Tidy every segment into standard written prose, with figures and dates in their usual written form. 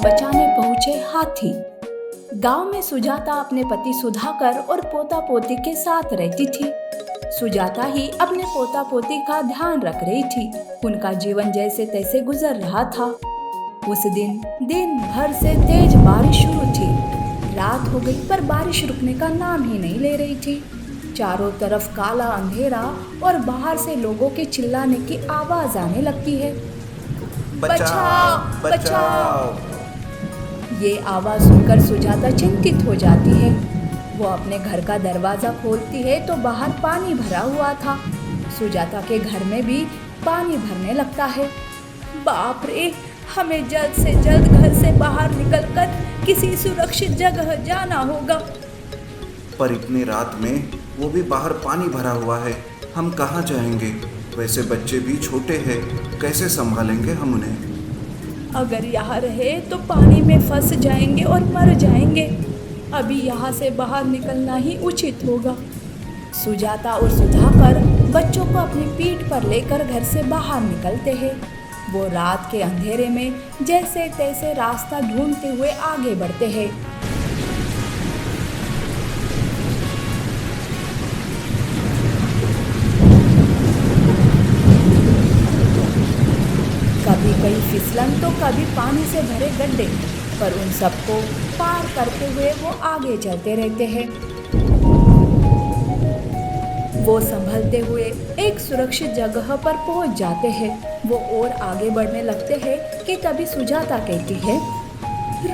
बचाने पहुंचे हाथी। गांव में सुजाता अपने पति सुधाकर और पोता पोती के साथ रहती थी। सुजाता ही अपने पोता पोती का ध्यान रख रही थी। उनका जीवन जैसे तैसे गुजर रहा था। उस दिन भर से तेज बारिश शुरू थी। रात हो गई पर बारिश रुकने का नाम ही नहीं ले रही थी। चारों तरफ काला अंधेरा और बाहर से लोगों के चिल्लाने की आवाज आने लगती है। बचाओ बचाओ। ये आवाज सुनकर सुजाता चिंतित हो जाती है। वो अपने घर का दरवाजा खोलती है तो बाहर पानी भरा हुआ था। सुजाता के घर में भी पानी भरने लगता है। बाप रे, हमें जल्द से जल्द घर से बाहर निकलकर किसी सुरक्षित जगह जाना होगा। पर इतनी रात में वो भी बाहर पानी भरा हुआ है, हम कहाँ जाएंगे? वैसे बच्चे भी छोटे हैं, कैसे संभालेंगे हम उन्हें? अगर यहाँ रहे तो पानी में फंस जाएंगे और मर जाएंगे। अभी यहाँ से बाहर निकलना ही उचित होगा। सुजाता और सुधाकर बच्चों को अपनी पीठ पर लेकर घर से बाहर निकलते हैं। वो रात के अंधेरे में जैसे तैसे रास्ता ढूंढते हुए आगे बढ़ते हैं। कभी कहीं फिसलन तो कभी पानी से भरे गड्ढे, पर उन सबको पार करते हुए वो आगे चलते रहते हैं। वो संभलते हुए एक सुरक्षित जगह पर पहुंच जाते हैं। वो और आगे बढ़ने लगते हैं कि तभी सुजाता कहती है,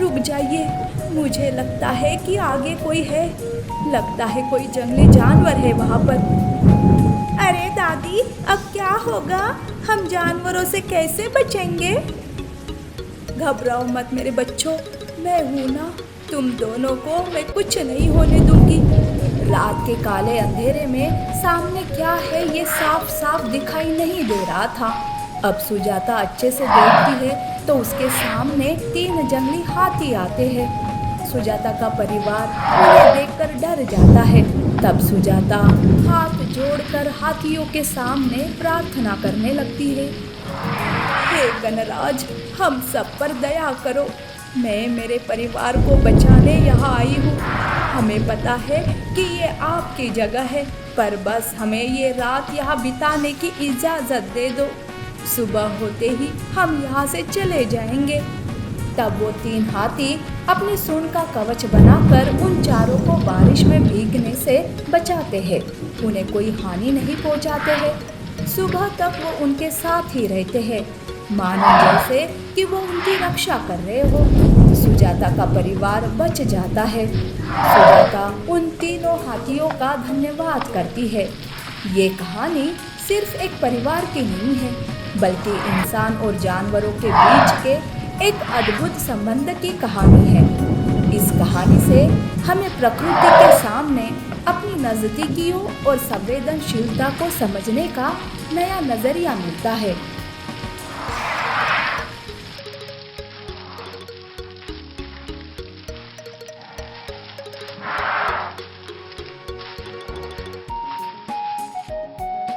रुक जाइए, मुझे लगता है कि आगे कोई है। लगता है कोई जंगली जानवर है वहाँ पर। अरे दादी, अब क्या होगा? हम जानवरों से कैसे बचेंगे? घबराओ मत मेरे बच्चों, मैं हूँ ना। तुम दोनों को मैं कुछ नहीं होने दूंगी। रात के काले अंधेरे में सामने क्या है ये साफ साफ दिखाई नहीं दे रहा था। अब सुजाता अच्छे से देखती है तो उसके सामने 3 जंगली हाथी आते हैं। सुजाता का परिवार उन्हें देखकर डर जाता है। तब सुजाता हाथ जोड़कर हाथियों के सामने प्रार्थना करने लगती है, हे गणराज, हम सब पर दया करो। मैं मेरे परिवार को बचाने यहाँ आई हूँ। हमें पता है कि ये आपकी जगह है, पर बस हमें ये रात यहाँ बिताने की इजाज़त दे दो। सुबह होते ही हम यहाँ से चले जाएंगे। तब वो 3 हाथी अपने सूंड का कवच बनाकर उन चारों को बारिश में भीगने से बचाते हैं। उन्हें कोई हानि नहीं पहुँचाते हैं। सुबह तक वो उनके साथ ही रहते हैं, मानो जैसे कि वो उनकी रक्षा कर रहे हो। सुजाता का परिवार बच जाता है। सुजाता उन तीनों हाथियों का धन्यवाद करती है। ये कहानी सिर्फ एक परिवार की नहीं है, बल्कि इंसान और जानवरों के बीच के एक अद्भुत संबंध की कहानी है। इस कहानी से हमें प्रकृति के सामने अपनी नज़दीकियों और संवेदनशीलता को समझने का नया नज़रिया मिलता है।